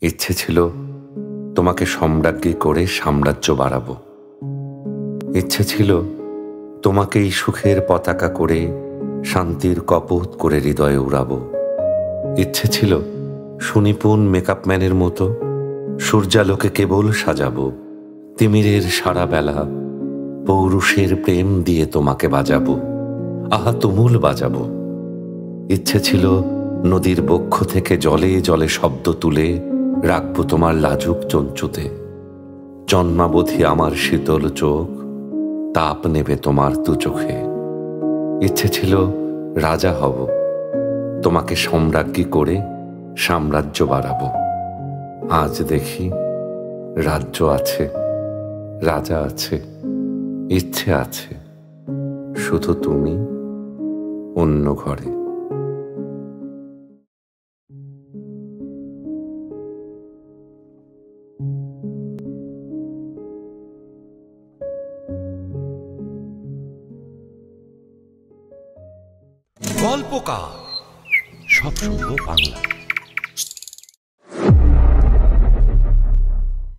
ইচ্ছে ছিল তোমাকে সম্রাজ্ঞী করে সাম্রাজ্য বাড়াবো। ইচ্ছে ছিল তোমাকেই সুখের পতাকা করে শান্তির কপোত করে হৃদয়ে উড়াবো। ইচ্ছে ছিল সুনিপুণ মেকআপম্যানের মতো সূর্যালোকে কেবল সাজাবো। তিমিরের সারা বেলা পৌরুষের প্রেম দিয়ে তোমাকে বাজাবো, আহা তুমুল বাজাবো। ইচ্ছে ছিল নদীর বক্ষ থেকে জলে জলে শব্দ তুলে রাখবো তোমার লাজুক চঞ্চুতে। জন্মাবধি আমার শীতল চোখ তাপ নেবে তোমার দু চোখে। ইচ্ছে ছিল রাজা হব, তোমাকে সম্রাজ্ঞী করে সাম্রাজ্য বাড়াবো। আজ দেখি রাজ্য আছে, রাজা আছে, ইচ্ছে আছে, শুধু তুমি অন্য ঘরে। গল্পকার সব শুনবো বাংলা।